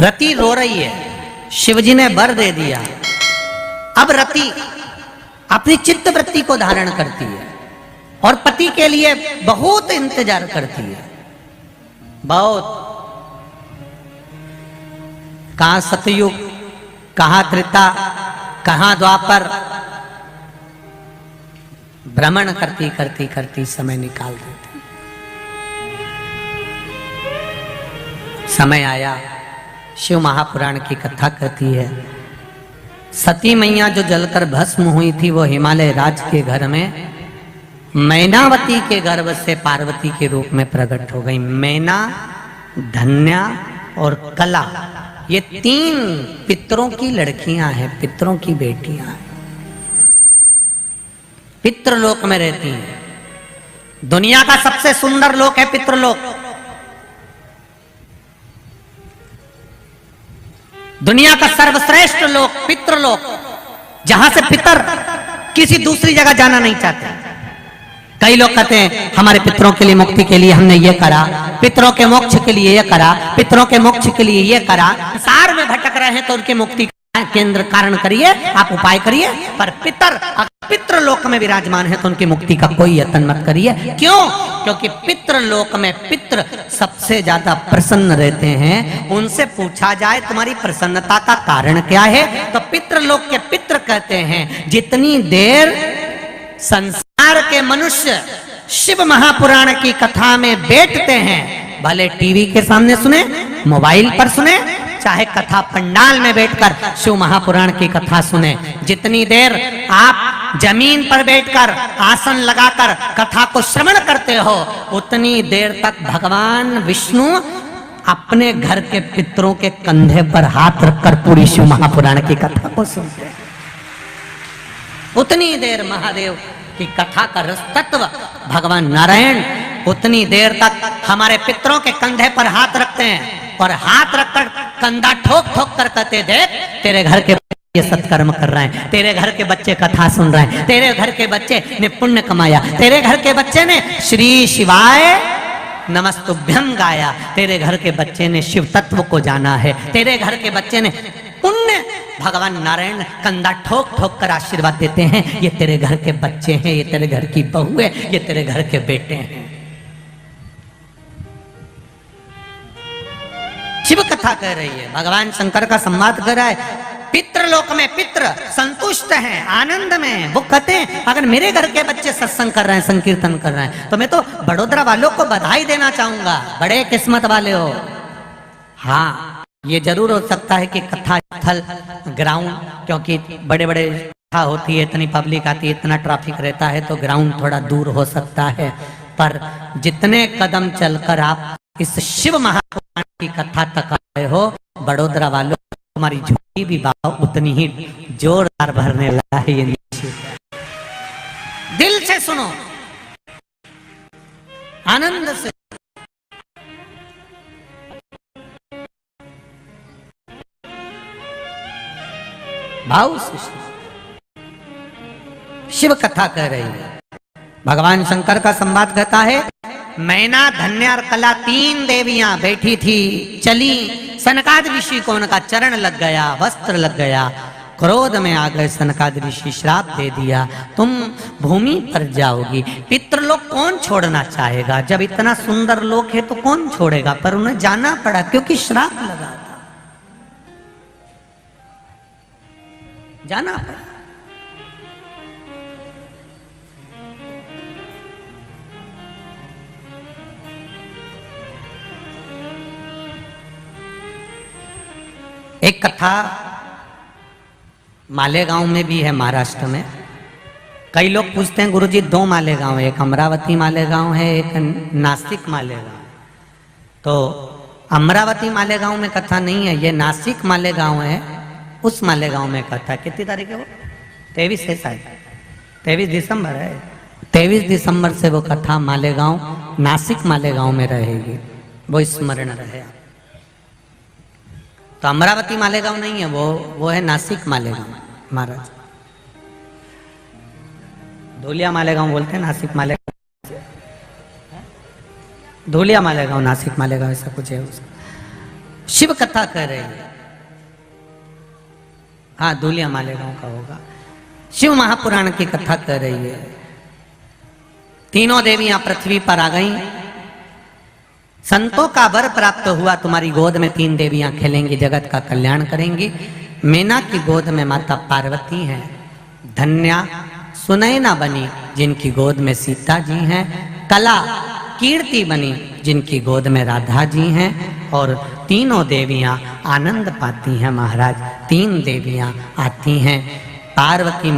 रति रो रही है, शिवजी ने वर दे दिया। अब रति अपनी चित्त वृत्ति को धारण करती है और पति के लिए बहुत इंतजार करती है, बहुत। कहां सतयुग, कहां त्रेता, कहां द्वापर, भ्रमण करती करती करती समय निकाल देती। समय आया, शिव महापुराण की कथा कहती है, सती मैया जो जलकर भस्म हुई थी वो हिमालय राज के घर में मैनावती के गर्भ से पार्वती के रूप में प्रकट हो गई। मैना, धन्या और कला, ये 3 पितरों की लड़कियां हैं, पितरों की बेटियां हैं, पितृलोक में रहती हैं। दुनिया का सबसे सुंदर लोक है पितृलोक। दुनिया का सर्वश्रेष्ठ लोक पितृलोक, जहां से पितर किसी दूसरी जगह जाना नहीं चाहते। कई लोग कहते हैं हमारे पितरों के लिए मुक्ति के लिए हमने ये करा, पितरों के मोक्ष के लिए ये करा, पितरों के मोक्ष के लिए ये करा। संसार में भटक रहे हैं तो उनकी मुक्ति का केंद्र कारण करिए, आप उपाय करिए, पर पितृलोक में विराजमान है तो उनकी मुक्ति का कोई यत्न मत करिए। क्यों? क्योंकि पितृलोक में पितृ सबसे ज्यादा प्रसन्न रहते हैं। उनसे पूछा जाए तुम्हारी प्रसन्नता का कारण क्या है, तो पितृलोक के पितृ कहते हैं जितनी देर संसार के मनुष्य शिव महापुराण की कथा में बैठते हैं, भले टीवी के सामने सुने, मोबाइल पर सुने, चाहे कथा पंडाल में बैठकर शिव महापुराण की कथा सुने, जितनी देर आप जमीन पर बैठकर आसन लगाकर कथा को श्रवण करते हो, उतनी देर तक भगवान विष्णु अपने घर के पितरों के कंधे पर हाथ रखकर पूरी शिव महापुराण की कथा को सुनते हैं। उतनी देर महादेव की कथा का रस तत्व भगवान नारायण उतनी देर तक हमारे पितरों के कंधे पर हाथ रखते हैं और हाथ रखकर कंधा ठोक ठोक कर कहते, देख तेरे घर के ये सत्कर्म कर रहे हैं, तेरे घर के बच्चे कथा सुन रहे हैं, तेरे घर के बच्चे ने पुण्य कमाया, तेरे घर के बच्चे ने श्री शिवाय नमस्तुभ्यम गाया, तेरे घर के बच्चे ने शिव तत्व को जाना है, तेरे घर के बच्चे ने पुण्य। भगवान नारायण कंधा ठोक ठोक कर आशीर्वाद देते हैं, ये तेरे घर के बच्चे हैं, ये तेरे घर की बहू है, ये तेरे घर के बेटे हैं। शिव कथा कह रही है, भगवान शंकर का संवाद कर रहा है। पितृलोक में पितृ संतुष्ट हैं, आनंद में। वो कहते हैं अगर मेरे घर के बच्चे सत्संग कर रहे हैं, संकीर्तन कर रहे हैं, तो मैं तो बड़ोदरा वालों को बधाई देना चाहूंगा, बड़े किस्मत वाले हो। हाँ, ये जरूर हो सकता है कि कथा स्थल ग्राउंड, क्योंकि बड़े बड़े कथा होती है, इतनी पब्लिक आती है, इतना ट्रैफिक रहता है, तो ग्राउंड थोड़ा दूर हो सकता है। पर जितने कदम चलकर आप इस शिव महापुराण की कथा तक आए हो, बड़ोदरा वालों, तुम्हारी झोली भी भाव उतनी ही जोरदार भरने लगा है। ये दिल से सुनो, आनंद से। भाव से शिव कथा कह रही है। भगवान शंकर का संवाद कहता है, मैना, धन्या और कला 3 देवियां बैठी थी, चली, सनकादि ऋषि को उनका चरण लग गया, वस्त्र लग गया, क्रोध में आ गए सनकादि ऋषि, श्राप दे दिया, तुम भूमि पर जाओगी। पितृलोक कौन छोड़ना चाहेगा? जब इतना सुंदर लोक है तो कौन छोड़ेगा? पर उन्हें जाना पड़ा क्योंकि श्राप लगा था, जाना पड़ा। एक कथा मालेगांव में भी है, महाराष्ट्र में। कई लोग पूछते हैं गुरुजी 2 मालेगांव है, एक अमरावती मालेगांव है, एक नासिक मालेगांव। तो अमरावती मालेगांव में कथा नहीं है, ये नासिक मालेगांव है, उस मालेगांव में कथा। कितनी तारीख है वो? 23 है शायद, 23 दिसंबर है। 23 दिसंबर से वो कथा मालेगांव, नासिक मालेगांव में रहेगी, वो स्मरण रहे। तो अमरावती मालेगांव नहीं है, वो है नासिक मालेगांव महाराज। धूलिया मालेगांव बोलते हैं, नासिक मालेगांव, धूलिया मालेगांव, नासिक मालेगांव, ऐसा कुछ है उसका। शिव कथा कह रही है। हाँ, दूलिया मालेगांव का होगा। शिव महापुराण की कथा कह रही है। तीनों देवियां पृथ्वी पर आ गईं। संतों का वर प्राप्त हुआ, तुम्हारी गोद में 3 देवियां खेलेंगी, जगत का कल्याण करेंगी। मीना की गोद में माता पार्वती हैं। धन्या सुनैना बनी जिनकी गोद में सीता जी हैं। कला कीर्ति बनी जिनकी गोद में राधा जी हैं। और तीनों देवियां आनंद पाती हैं महाराज। 3 देवियां आती हैं। पार्वती